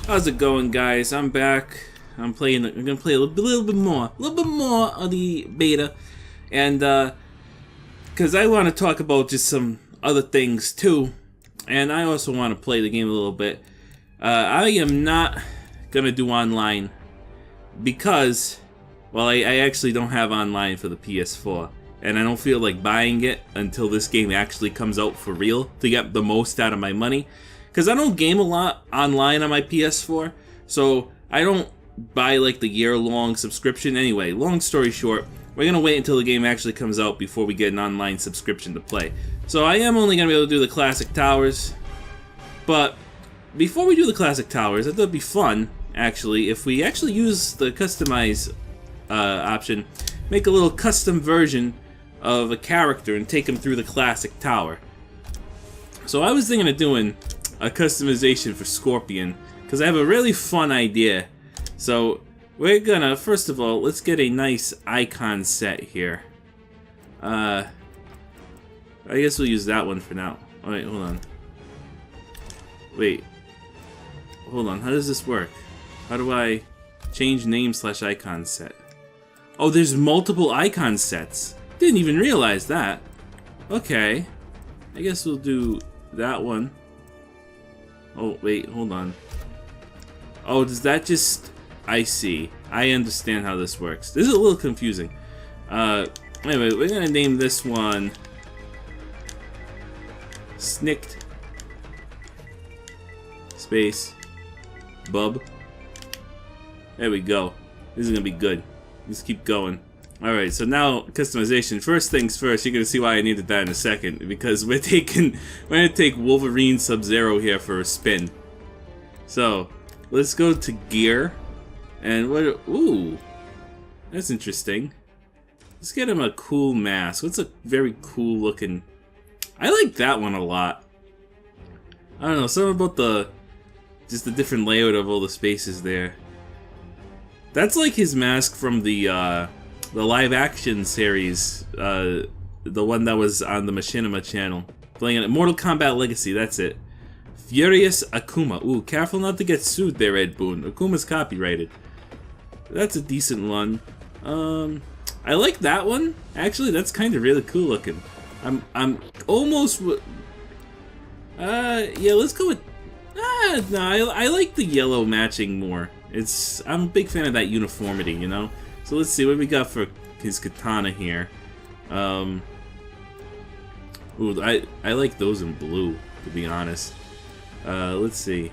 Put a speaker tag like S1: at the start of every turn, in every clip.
S1: How's it going, guys? I'm back. I'm gonna play a little bit more of the beta, and because I want to talk about just some other things too, and I also want to play the game a little bit. I am not gonna do online because, well, I actually don't have online for the PS4, and I don't feel like buying it until this game actually comes out for real to get the most out of my money. Because I don't game a lot online on my PS4, so I don't buy like the year-long subscription. Anyway, long story short, we're going to wait until the game actually comes out before we get an online subscription to play. So I am only going to be able to do the Classic Towers, but before we do the Classic Towers, I thought it'd be fun, actually, if we actually use the customize option, make a little custom version of a character and take him through the Classic Tower. So I was thinking of doing a customization for Scorpion, because I have a really fun idea. So we're gonna, first of all, let's get a nice icon set here. I guess we'll use that one for now. Oh, wait, hold on. Wait. Hold on, how does this work? How do I change name/icon set? Oh, there's multiple icon sets. Didn't even realize that. Okay. I guess we'll do that one. Oh, wait, hold on. Oh, does that just... I see. I understand how this works. This is a little confusing. Anyway, we're gonna name this one... Snikt Space Bub. There we go. This is gonna be good. Let's keep going. Alright, so now customization. First things first, you're gonna see why I needed that in a second, because we're gonna take Wolverine Sub-Zero here for a spin. So let's go to gear, and what? Ooh, that's interesting. Let's get him a cool mask. What's a very cool looking? I like that one a lot. I don't know, something about just the different layout of all the spaces there. That's like his mask from the live-action series, the one that was on the Machinima channel. Playing it, Mortal Kombat Legacy, that's it. Furious Akuma. Ooh, careful not to get sued there, Ed Boon. Akuma's copyrighted. That's a decent one. I like that one. Actually, that's kind of really cool looking. I'm almost... yeah, let's go with... no, I like the yellow matching more. I'm a big fan of that uniformity, you know? So let's see what we got for his katana here. Ooh, I like those in blue, to be honest. Let's see.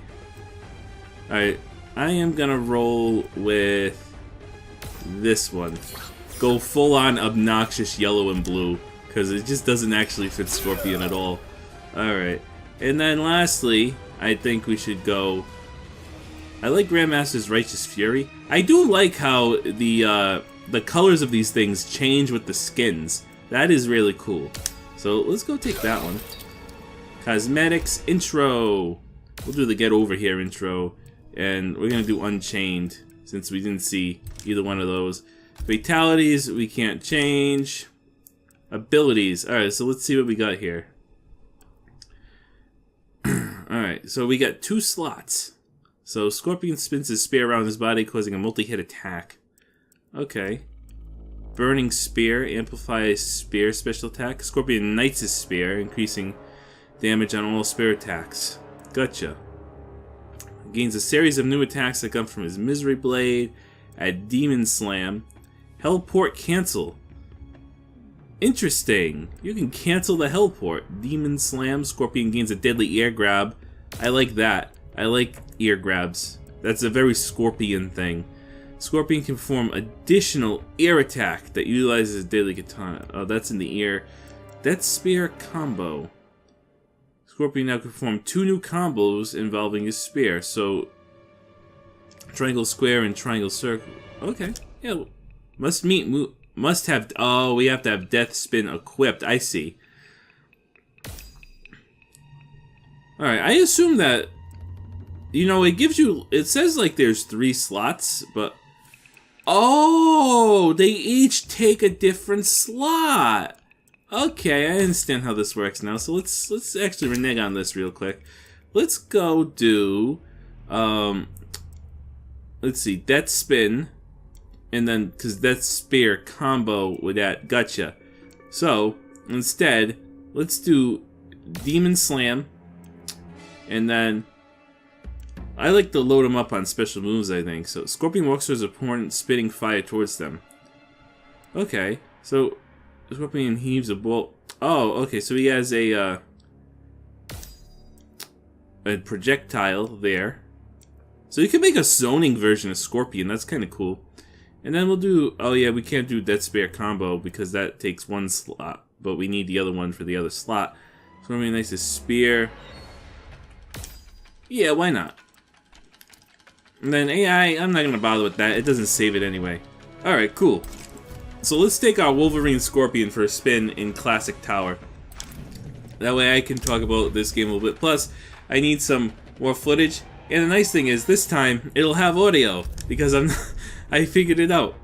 S1: Alright, I am gonna roll with this one. Go full on obnoxious yellow and blue, because it just doesn't actually fit Scorpion at all. Alright, and then lastly, I think we should go... I like Grandmaster's Righteous Fury. I do like how the colors of these things change with the skins. That is really cool. So let's go take that one. Cosmetics intro. We'll do the Get Over Here intro, and we're gonna do Unchained since we didn't see either one of those. Fatalities we can't change. Abilities. All right, so let's see what we got here. All right, so we got 2 slots. So Scorpion spins his spear around his body, causing a multi-hit attack. Okay. Burning Spear amplifies spear special attack. Scorpion ignites his spear, increasing damage on all spear attacks. Gotcha. Gains a series of new attacks that come from his Misery Blade. Add Demon Slam. Hellport cancel. Interesting. You can cancel the Hellport. Demon Slam. Scorpion gains a deadly ear grab. I like that. I like ear grabs. That's a very Scorpion thing. Scorpion can perform additional ear attack that utilizes daily katana. Oh, that's in the ear. Death Spear combo. Scorpion now can perform 2 new combos involving his spear. So, triangle square and triangle circle. Okay, yeah. Must have. Oh, we have to have Death Spin equipped. I see. All right, I assume that. You know, it gives you... It says, like, there's 3 slots, but... Oh! They each take a different slot! Okay, I understand how this works now, so let's actually renege on this real quick. Let's go do... let's see, Death Spin, and then, because Death Spear combo with that gotcha. So, instead, let's do Demon Slam, and then, I like to load them up on special moves, I think. So, Scorpion walks towards his opponent, spitting fire towards them. Okay, so, Scorpion heaves a bolt. Oh, okay, so he has a projectile there. So you can make a zoning version of Scorpion, that's kind of cool. And then we'll do, oh yeah, we can't do Death Spear combo because that takes one slot, but we need the other one for the other slot. So really nice is Spear. Yeah, why not? And then AI, I'm not going to bother with that, it doesn't save it anyway. Alright, cool. So let's take our Wolverine Scorpion for a spin in Klassic Tower. That way I can talk about this game a little bit. Plus, I need some more footage. And the nice thing is, this time, it'll have audio. Because I figured it out.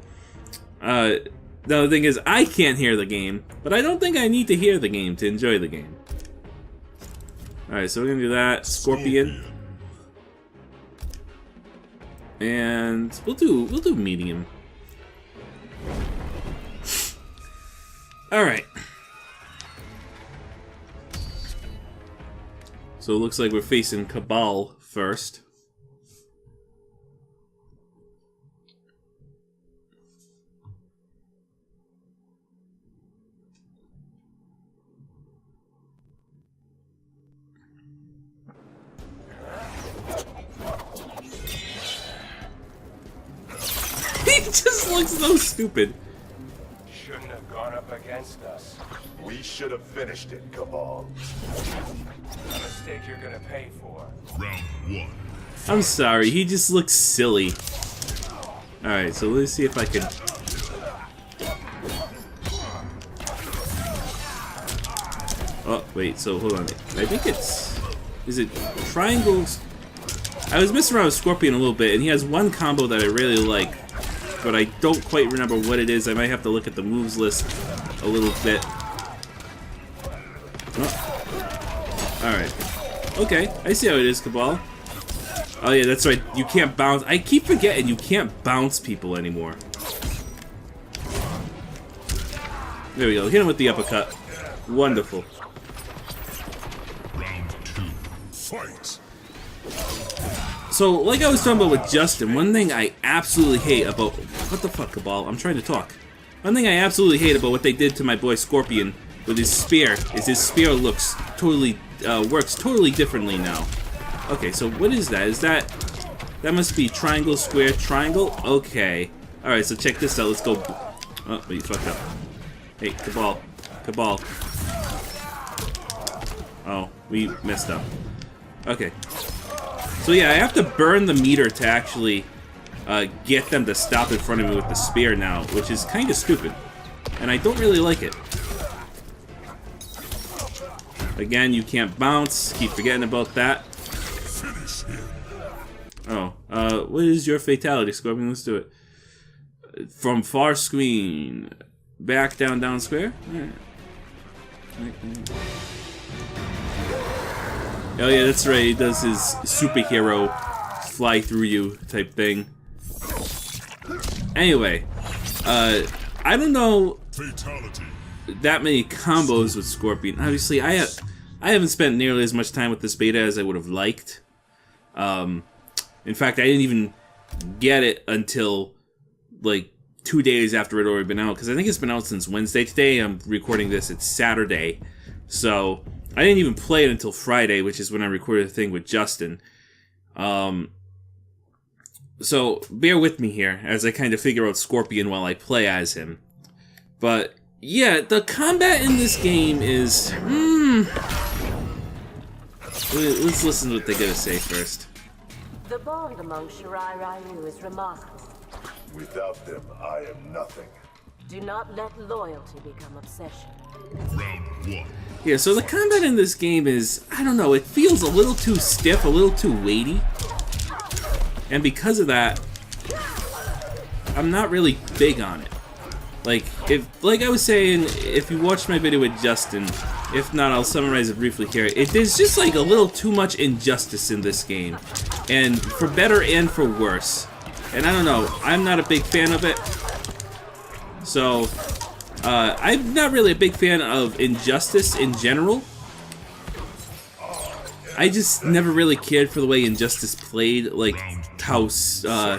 S1: The other thing is, I can't hear the game. But I don't think I need to hear the game to enjoy the game. Alright, so we're gonna do that. Scorpion. And we'll do medium. Alright. So it looks like we're facing Cabal first. He just looks so stupid.
S2: Shouldn't have gone up against us.
S3: We should have finished it, Cabal.
S2: A mistake you're gonna pay for.
S3: Round 1.
S1: I'm sorry, he just looks silly. Alright, so let's see if I can... Oh, wait, so hold on. I think it's... Is it triangles? I was messing around with Scorpion a little bit, and he has one combo that I really like, but I don't quite remember what it is. I might have to look at the moves list a little bit. Oh. Alright. Okay, I see how it is, Cabal. Oh yeah, that's right, you can't bounce. I keep forgetting you can't bounce people anymore. There we go, hit him with the uppercut. Wonderful.
S3: Round 2. Fight.
S1: So, like I was talking about with Justin, one thing I absolutely hate about... What the fuck, Cabal? I'm trying to talk. One thing I absolutely hate about what they did to my boy Scorpion with his spear is his spear looks totally... works totally differently now. Okay, so what is that? Is that... That must be triangle, square, triangle? Okay. Alright, so check this out. Let's go... Oh, wait, you fucked up. Hey, Cabal. Cabal. Oh, we messed up. Okay. So yeah, I have to burn the meter to actually get them to stop in front of me with the spear now, which is kind of stupid. And I don't really like it. Again, you can't bounce. Keep forgetting about that. Oh, what is your fatality, Scorpion? Let's do it. From far screen. Back, down, down, square? Alright. Oh yeah, that's right, he does his superhero fly through you type thing. Anyway, I don't know that many combos with Scorpion. Obviously, I haven't spent nearly as much time with this beta as I would have liked. In fact, I didn't even get it until like 2 days after it had already been out, because I think it's been out since Wednesday. Today I'm recording this, it's Saturday, so I didn't even play it until Friday, which is when I recorded the thing with Justin. So bear with me here as I kind of figure out Scorpion while I play as him. But yeah, the combat in this game is... Let's listen to what they gotta say first.
S4: The bond among Shirai Ryu is remarkable.
S3: Without them, I am nothing.
S4: Do not let loyalty become obsession.
S3: Round 1.
S1: Yeah, so the combat in this game is, I don't know, it feels a little too stiff, a little too weighty. And because of that, I'm not really big on it. Like I was saying, if you watched my video with Justin, if not, I'll summarize it briefly here. There's just like a little too much injustice in this game. And for better and for worse. and I don't know, I'm not a big fan of it. So, I'm not really a big fan of Injustice in general. I just never really cared for the way Injustice played, like how slow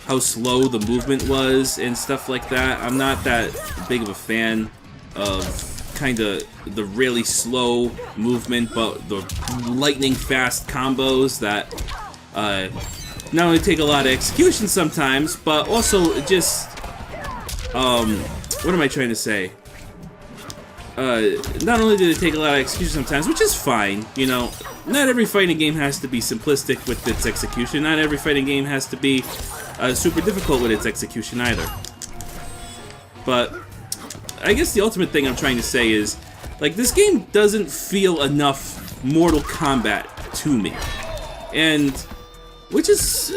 S1: the movement was and stuff like that. I'm not that big of a fan of kind of the really slow movement, but the lightning fast combos that not only take a lot of execution sometimes, but also just what am I trying to say? Not only do they take a lot of execution sometimes, which is fine, you know, not every fighting game has to be simplistic with its execution, not every fighting game has to be super difficult with its execution either. But I guess the ultimate thing I'm trying to say is, like, this game doesn't feel enough Mortal Kombat to me. And, which is,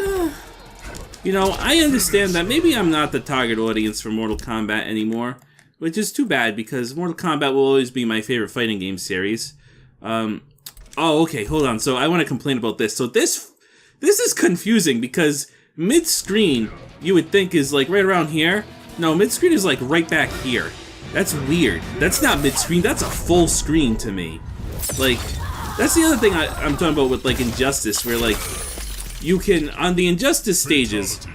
S1: you know, I understand that maybe I'm not the target audience for Mortal Kombat anymore. Which is too bad, because Mortal Kombat will always be my favorite fighting game series. Oh, okay, hold on. So I want to complain about this. So this is confusing, because mid-screen, you would think is like right around here. No, mid-screen is like right back here. That's weird. That's not mid-screen, that's a full screen to me. Like, that's the other thing I'm talking about with, like, Injustice, where, like, you can, on the Injustice stages,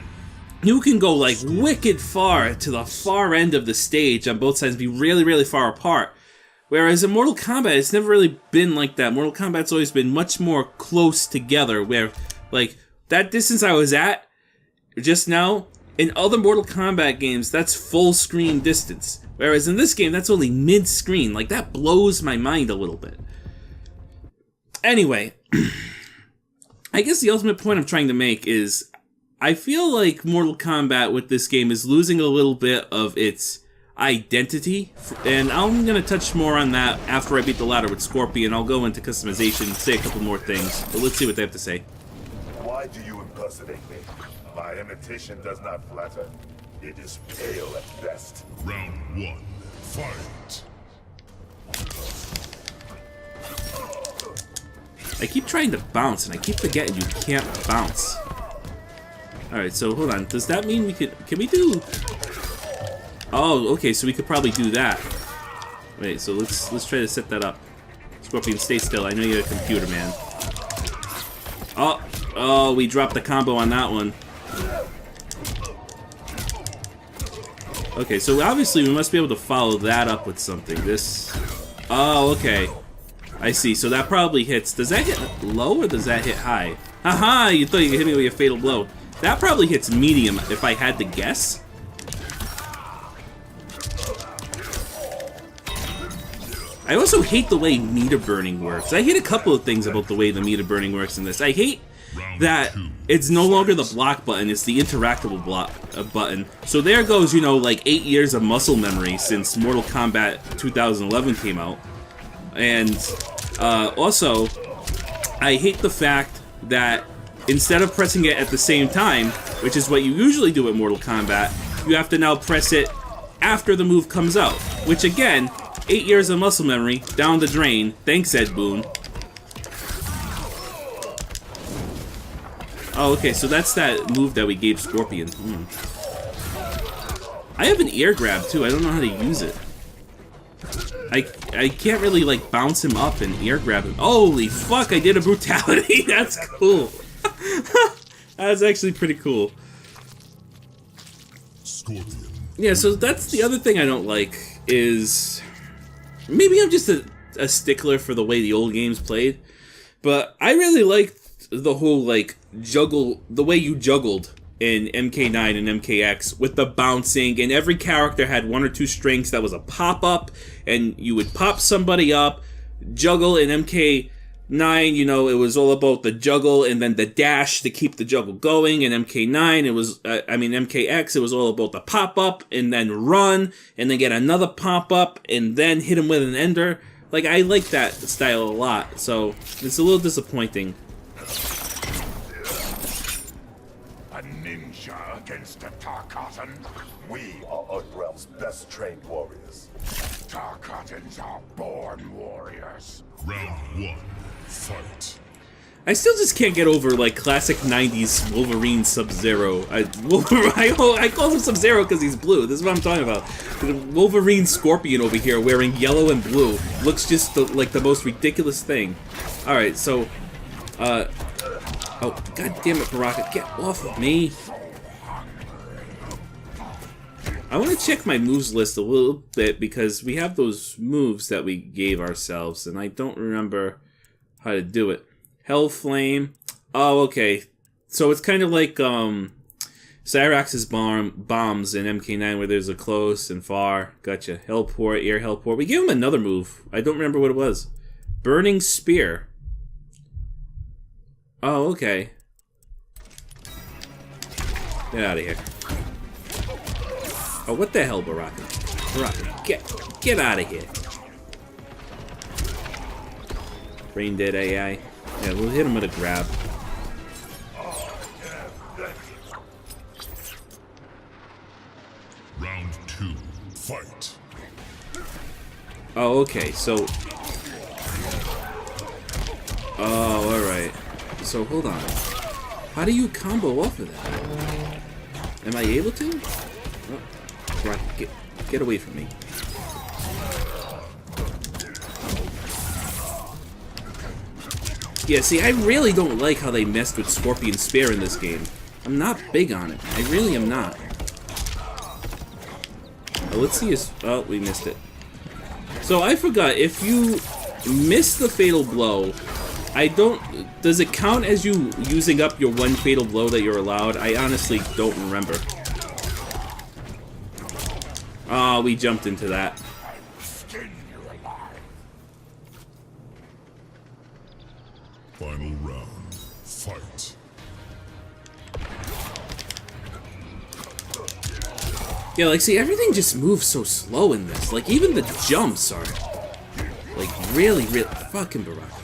S1: you can go, like, wicked far to the far end of the stage on both sides, be really, really far apart. Whereas in Mortal Kombat, it's never really been like that. Mortal Kombat's always been much more close together, where, like, that distance I was at just now, in other Mortal Kombat games, that's full screen distance. Whereas in this game, that's only mid-screen. Like, that blows my mind a little bit. Anyway, I guess the ultimate point I'm trying to make is, I feel like Mortal Kombat with this game is losing a little bit of its identity, and I'm going to touch more on that after I beat the ladder with Scorpion. I'll go into customization, say a couple more things, but let's see what they have to say.
S3: Why do you impersonate me? My imitation does not flatter. It is pale at best. Round 1, fight!
S1: I keep trying to bounce, and I keep forgetting you can't bounce. Alright, so hold on. Does that mean we can we do... Oh, okay, so we could probably do that. Wait, so let's try to set that up. Scorpion, stay still. I know you're a computer, man. Oh, we dropped the combo on that one. Okay, so obviously we must be able to follow that up with something. This... Oh, okay. I see, so that probably hits... Does that hit low or does that hit high? Haha, you thought you could hit me with your fatal blow. That probably hits medium, if I had to guess. I also hate the way meter burning works. I hate a couple of things about the way the meter burning works in this. I hate that it's no longer the block button, it's the interactable block button. So there goes, you know, like 8 years of muscle memory since Mortal Kombat 2011 came out. And also, I hate the fact that instead of pressing it at the same time, which is what you usually do at Mortal Kombat, you have to now press it after the move comes out. Which again, 8 years of muscle memory, down the drain. Thanks, Ed Boon. Oh, okay, so that's that move that we gave Scorpion. I have an ear grab, too. I don't know how to use it. I can't really, like, bounce him up and ear grab him. Holy fuck, I did a brutality! That's cool. That's actually pretty cool.
S3: Scorpion.
S1: Yeah, so that's the other thing I don't like, is... Maybe I'm just a stickler for the way the old games played, but I really liked the whole, like, the way you juggled in MK9 and MKX with the bouncing, and every character had 1 or 2 strings that was a pop-up, and you would pop somebody up, juggle in MK9, you know, it was all about the juggle and then the dash to keep the juggle going. In MK9, it was, MKX, it was all about the pop-up and then run, and then get another pop-up, and then hit him with an ender. Like, I like that style a lot, so it's a little disappointing.
S3: A ninja against a Tarkatan? We are Earthrealm's best trained warriors. Tarkatans are born warriors. Round 1, fight.
S1: I still just can't get over, like, classic 90s Wolverine Sub-Zero. I call him Sub-Zero because he's blue. This is what I'm talking about. The Wolverine Scorpion over here wearing yellow and blue looks just like the most ridiculous thing. Alright, so... oh, god damn it, Baraka. Get off of me. I want to check my moves list a little bit because we have those moves that we gave ourselves, and I don't remember how to do it. Hell Flame. Oh, okay. So it's kind of like Cyrax's bombs in MK9 where there's a close and far. Gotcha. Hellport, air Hellport. We gave him another move. I don't remember what it was. Burning Spear. Oh, okay. Get out of here. Oh, what the hell, Baraka? Baraka, get out of here. Brain dead AI. Yeah, we'll hit him with a grab.
S3: Round 2, fight.
S1: Oh, okay, so... Oh, alright. So, hold on. How do you combo off of that? Am I able to? Oh, right, get away from me. Yeah, see, I really don't like how they messed with Scorpion Spear in this game. I'm not big on it. I really am not. Oh, let's see his... Oh, we missed it. So, I forgot, if you miss the Fatal Blow, I don't... Does it count as you using up your one Fatal Blow that you're allowed? I honestly don't remember. Oh, we jumped into that.
S3: Final round, fight.
S1: Yeah, like, see, everything just moves so slow in this. Like, even the jumps are, like, really fucking Baraka.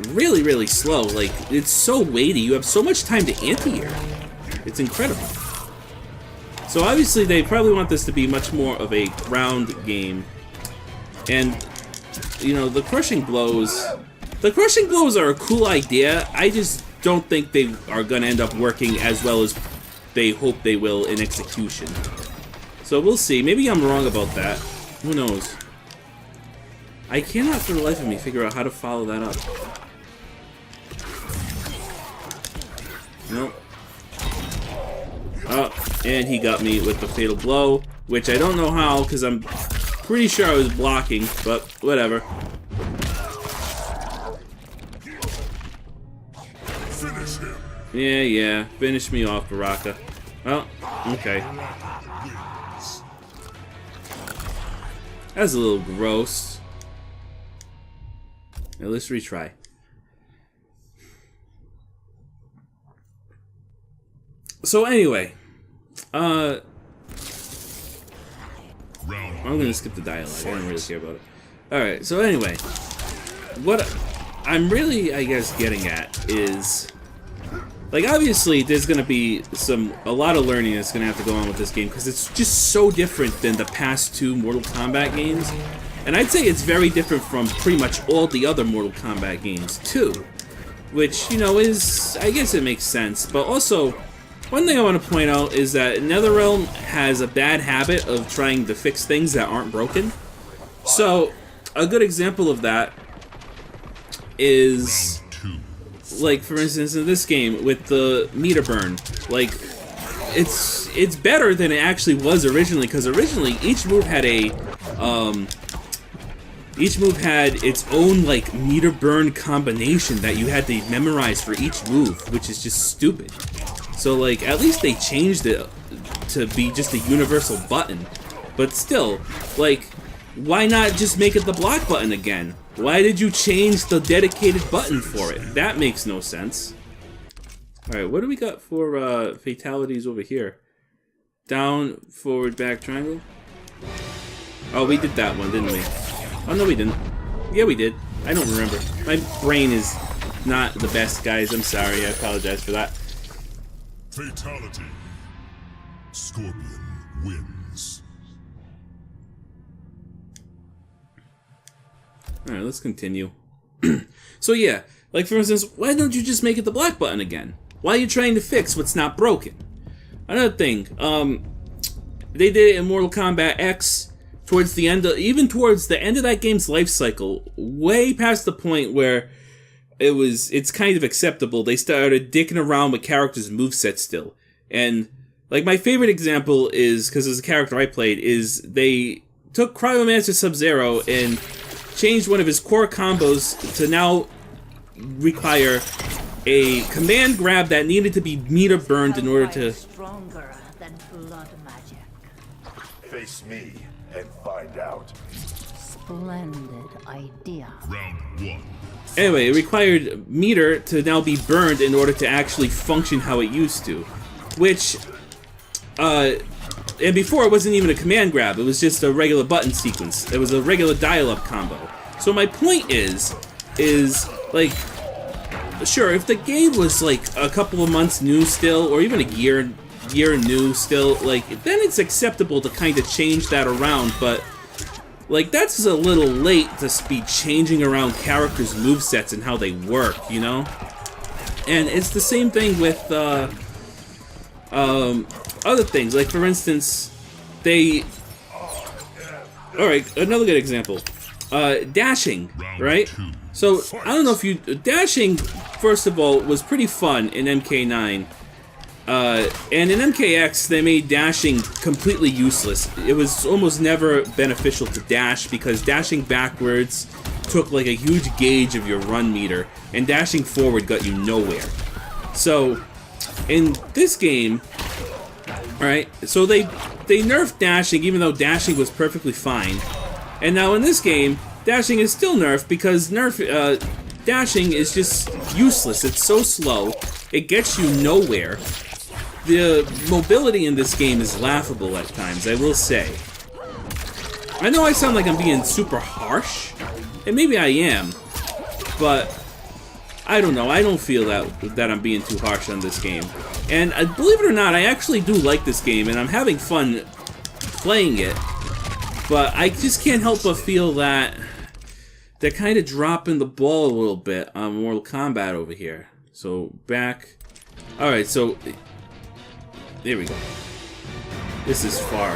S1: Really slow. Like, it's so weighty. You have so much time to anti-air. It's incredible. So, obviously, they probably want this to be much more of a ground game. And, you know, the crushing blows... The crushing blows are a cool idea. I just don't think they are going to end up working as well as they hope they will in execution. So we'll see. Maybe I'm wrong about that. Who knows? I cannot for the life of me figure out how to follow that up. Nope. Oh, and he got me with the Fatal Blow, which I don't know how because I'm pretty sure I was blocking, but whatever. Yeah, finish me off, Baraka. Well, okay. That's a little gross. Now let's retry. So anyway, I'm gonna skip the dialogue. I don't really care about it. Alright, so anyway, what I'm really, I guess, getting at is... Like, obviously, there's gonna be a lot of learning that's gonna have to go on with this game because it's just so different than the past two Mortal Kombat games. And I'd say it's very different from pretty much all the other Mortal Kombat games, too. Which, you know, is... I guess it makes sense. But also, one thing I want to point out is that NetherRealm has a bad habit of trying to fix things that aren't broken. So, a good example of that is... Like, for instance, in this game, with the meter burn, like, it's better than it actually was originally, because originally, each move had its own, like, meter burn combination that you had to memorize for each move, which is just stupid. So, like, at least they changed it to be just a universal button. But still, like, why not just make it the block button again? Why did you change the dedicated button for it? That makes no sense. Alright, what do we got for fatalities over here? Down, forward, back, triangle? Oh, we did that one, didn't we? Oh, no, we didn't. Yeah, we did. I don't remember. My brain is not the best, guys. I'm sorry. I apologize for that.
S3: Fatality. Scorpion wins.
S1: Alright, let's continue. So yeah, Like, for instance, why don't you just make it the black button again? Why are you trying to fix what's not broken? Another thing, they did it in Mortal Kombat X towards the end of, even towards the end of that game's life cycle, way past the point where it's kind of acceptable. They started dicking around with characters' movesets still. And, like, my favorite example is, because it's a character I played, is they took Cryomancer Sub-Zero and changed one of his core combos to now require a command grab that needed to be meter burned in order to...
S4: Stronger than blood magic.
S3: Face me and find out.
S4: Splendid idea.
S3: Round 1.
S1: Anyway, it required meter to now be burned in order to actually function how it used to. Which, and before it wasn't even a command grab, it was just a regular button sequence. It was a regular dial-up combo. So my point is, like, sure, if the game was like a couple of months new still, or even a year new still, like, then it's acceptable to kind of change that around, but, like, that's a little late to be changing around characters' movesets and how they work, you know? And it's the same thing with, other things, like, for instance, alright, another good example. Dashing, right? So, I don't know if dashing, first of all, was pretty fun in MK9. And in MKX, they made dashing completely useless. It was almost never beneficial to dash, because dashing backwards took like a huge gauge of your run meter, and dashing forward got you nowhere. So, in this game, right, so they nerfed dashing, even though dashing was perfectly fine. And now in this game, dashing is still nerfed, because dashing is just useless. It's so slow, it gets you nowhere. The mobility in this game is laughable at times, I will say. I know I sound like I'm being super harsh, and maybe I am, but I don't know, I don't feel that I'm being too harsh on this game. And believe it or not, I actually do like this game, and I'm having fun playing it, but I just can't help but feel that they're kind of dropping the ball a little bit on Mortal Kombat over here. So, back. Alright, so there we go. This is far.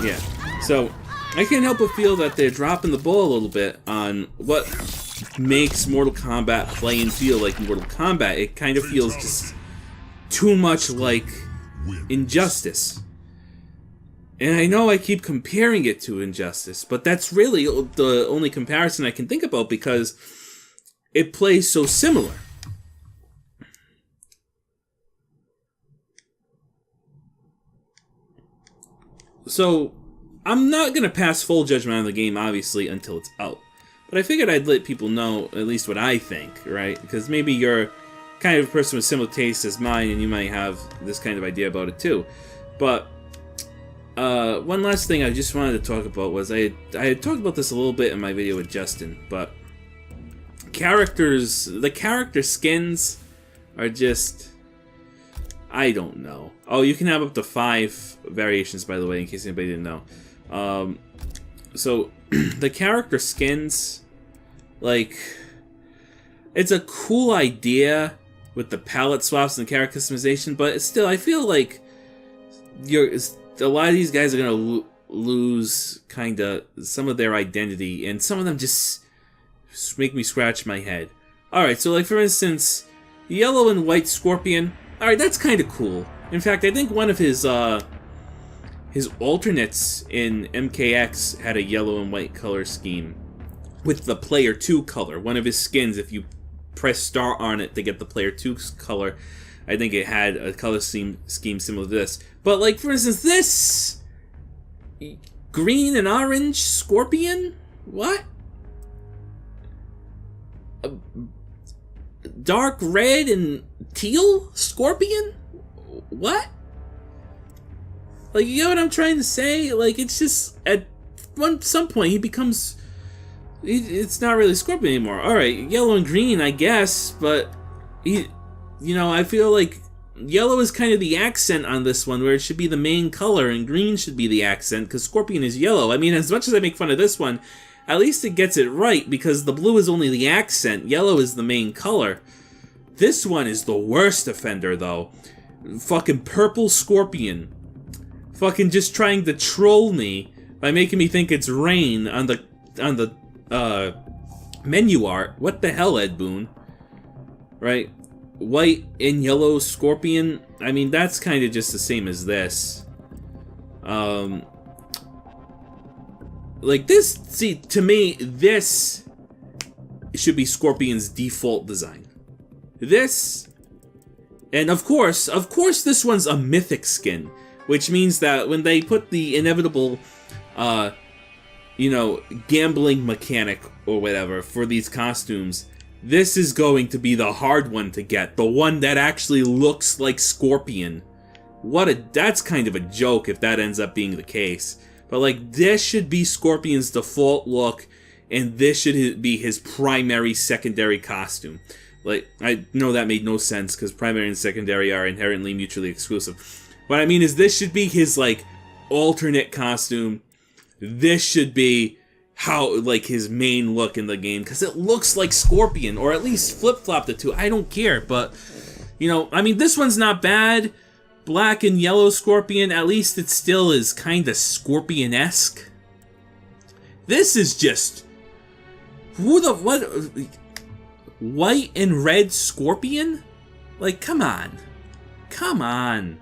S1: Yeah. So, I can't help but feel that they're dropping the ball a little bit on what makes Mortal Kombat play and feel like Mortal Kombat. It kind of feels just too much like Injustice. And I know I keep comparing it to Injustice, but that's really the only comparison I can think about, because it plays so similar. So, I'm not going to pass full judgment on the game, obviously, until it's out. But I figured I'd let people know at least what I think, right? Because maybe you're kind of a person with similar tastes as mine, and you might have this kind of idea about it too. But one last thing I just wanted to talk about was I had talked about this a little bit in my video with Justin, but the character skins are just, I don't know. Oh, you can have up to 5 variations, by the way, in case anybody didn't know. So the character skins, like, it's a cool idea with the palette swaps and character customization, but still, I feel like a lot of these guys are gonna lose kinda some of their identity, and some of them just make me scratch my head. Alright, so like for instance, yellow and white Scorpion. Alright, that's kinda cool. In fact, I think one of his alternates in MKX had a yellow and white color scheme with the player 2 color. One of his skins, if you press star on it to get the player 2's color, I think it had a color scheme similar to this. But like, for instance, this green and orange Scorpion? What? Dark red and teal Scorpion? What? Like, you know what I'm trying to say? Like, it's just, at some point, he becomes, it's not really Scorpion anymore. Alright, yellow and green, I guess, but, you know, I feel like yellow is kind of the accent on this one, where it should be the main color, and green should be the accent, because Scorpion is yellow. I mean, as much as I make fun of this one, at least it gets it right, because the blue is only the accent, yellow is the main color. This one is the worst offender, though. Fucking Purple Scorpion. Fucking just trying to troll me by making me think it's rain on the menu art. What the hell, Ed Boon? Right? White and yellow Scorpion. I mean, that's kind of just the same as this. Like this, see, to me, this should be Scorpion's default design. This, and of course, this one's a mythic skin, which means that when they put the inevitable, gambling mechanic or whatever for these costumes, this is going to be the hard one to get, the one that actually looks like Scorpion. That's kind of a joke if that ends up being the case. But like, this should be Scorpion's default look, and this should be his primary, secondary costume. Like, I know that made no sense, because primary and secondary are inherently mutually exclusive. What I mean is, this should be his, like, alternate costume. This should be like, his main look in the game, because it looks like Scorpion, or at least flip-flop the two. I don't care, but, I mean, this one's not bad. Black and yellow Scorpion, at least it still is kind of Scorpion-esque. This is just... what? White and red Scorpion? Like, come on. Come on.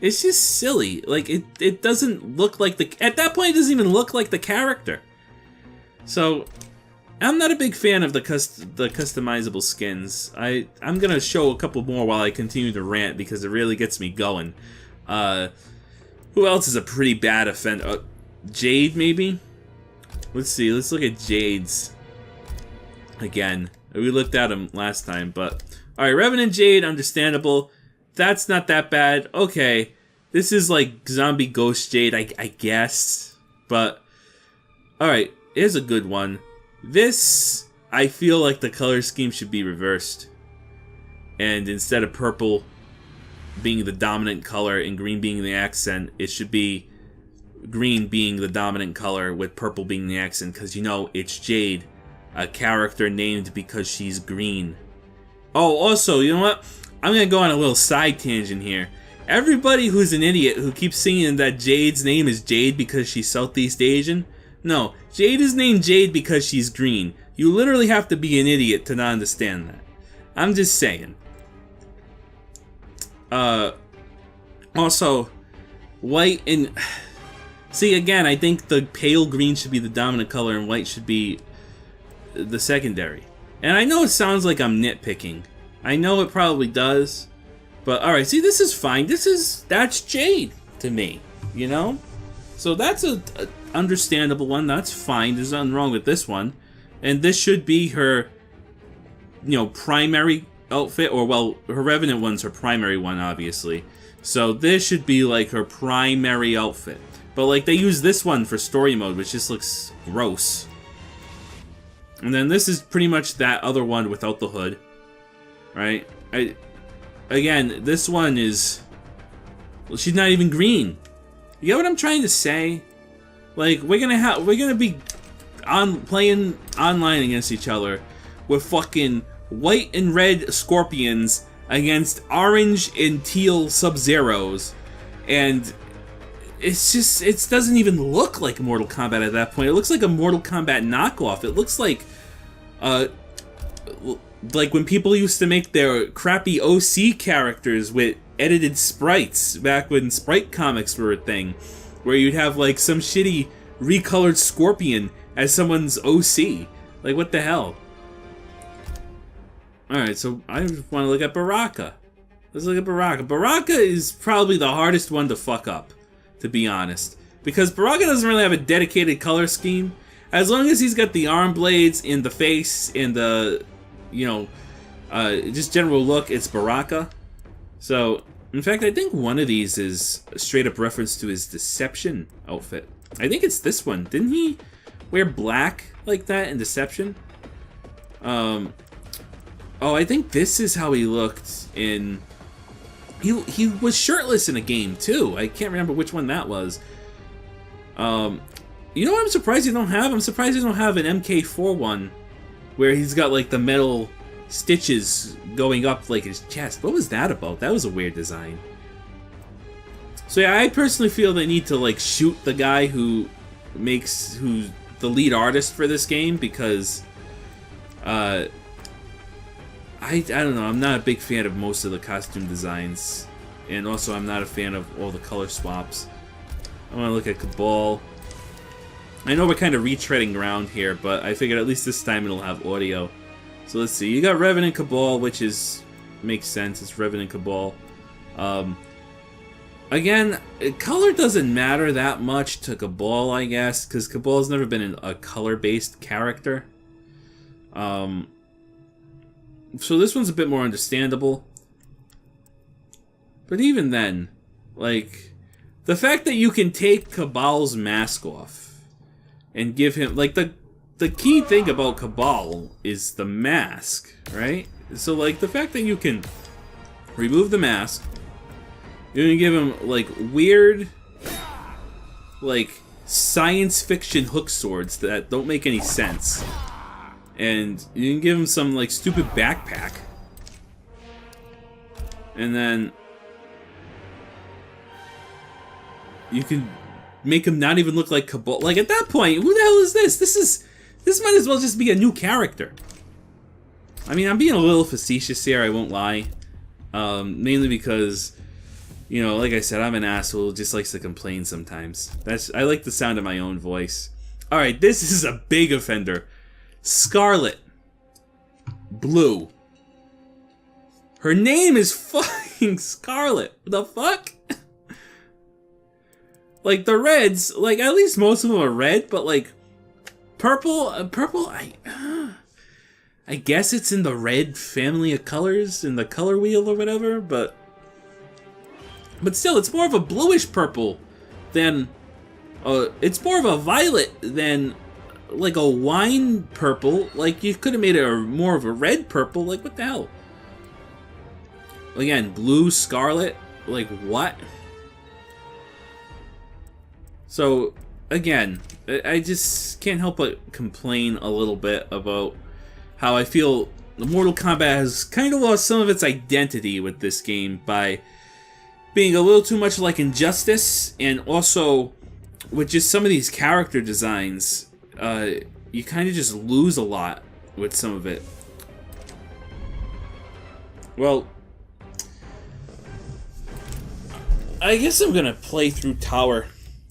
S1: It's just silly. Like, it doesn't look like the... At that point, it doesn't even look like the character. So, I'm not a big fan of the customizable skins. I'm gonna show a couple more while I continue to rant, because it really gets me going. Who else is a pretty bad offender? Jade, maybe? Let's see, let's look at Jade's. Again, we looked at him last time, but... Alright, Revenant Jade, understandable. That's not that bad. Okay, this is like Zombie Ghost Jade, I guess. But, alright, here's a good one. This, I feel like the color scheme should be reversed. And instead of purple being the dominant color and green being the accent, it should be green being the dominant color with purple being the accent. Because, it's Jade, a character named because she's green. Oh, also, you know what? I'm going to go on a little side tangent here. Everybody who's an idiot who keeps singing that Jade's name is Jade because she's Southeast Asian, no, Jade is named Jade because she's green. You literally have to be an idiot to not understand that. I'm just saying. Also, white and... See, again, I think the pale green should be the dominant color and white should be the secondary. And I know it sounds like I'm nitpicking. I know it probably does. But, alright, see, this is fine. That's Jade to me, So that's a understandable one. That's fine. There's nothing wrong with this one. And this should be her, primary outfit. Or, well, her Revenant one's her primary one, obviously. So this should be, like, her primary outfit. But, like, they use this one for story mode, which just looks gross. And then this is pretty much that other one without the hood. Right? Again, this one is... Well, she's not even green. You get what I'm trying to say? Like, we're gonna be playing online against each other with fucking white and red Scorpions against orange and teal Sub-Zeros, and it's just, it doesn't even look like Mortal Kombat at that point. It looks like a Mortal Kombat knockoff. It looks like when people used to make their crappy OC characters with edited sprites back when sprite comics were a thing, where you'd have like some shitty recolored Scorpion as someone's OC. Like, what the hell? Alright, so I just want to look at Baraka. Let's look at Baraka. Baraka is probably the hardest one to fuck up, to be honest. Because Baraka doesn't really have a dedicated color scheme. As long as he's got the arm blades and the face and the, just general look, it's Baraka. So, in fact, I think one of these is a straight up reference to his Deception outfit. I think it's this one. Didn't he wear black like that in Deception? Oh, I think this is how he looked in... He was shirtless in a game, too. I can't remember which one that was. You know what I'm surprised you don't have? I'm surprised you don't have an MK4 one, where he's got like the metal stitches going up like his chest. What was that about? That was a weird design. So yeah, I personally feel they need to like shoot the guy who's the lead artist for this game, because I don't know, I'm not a big fan of most of the costume designs, and also I'm not a fan of all the color swaps. I want to look at Cabal. I know we're kind of retreading ground here, but I figured at least this time it'll have audio. So let's see. You got Revenant Cabal, which makes sense. It's Revenant Cabal. Again, color doesn't matter that much to Cabal, I guess, because Cabal's never been a color-based character. So this one's a bit more understandable. But even then, like, the fact that you can take Cabal's mask off and give him, like, the key thing about Cabal is the mask, right? So, like, the fact that you can remove the mask, you're gonna give him, like, weird, like, science fiction hook swords that don't make any sense. And you can give him some, like, stupid backpack. And then you can make him not even look like Cabal. Like, at that point, who the hell is this? This might as well just be a new character. I mean, I'm being a little facetious here, I won't lie. Mainly because, you know, like I said, I'm an asshole who just likes to complain sometimes. I like the sound of my own voice. Alright, this is a big offender. Scarlet. Blue. Her name is fucking Scarlet. What the fuck? Like, the reds, like, at least most of them are red, but, like, purple, I guess it's in the red family of colors, in the color wheel or whatever, but still, it's more of a bluish purple than, it's more of a violet than, like, a wine purple. Like, you could have made it more of a red purple, like, what the hell? Again, blue, scarlet, like, what? So, again, I just can't help but complain a little bit about how I feel Mortal Kombat has kind of lost some of its identity with this game by being a little too much like Injustice, and also with just some of these character designs, you kind of just lose a lot with some of it. Well, I guess I'm gonna play through Tower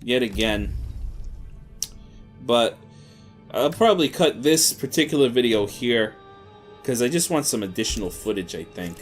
S1: yet again, but I'll probably cut this particular video here because I just want some additional footage, I think.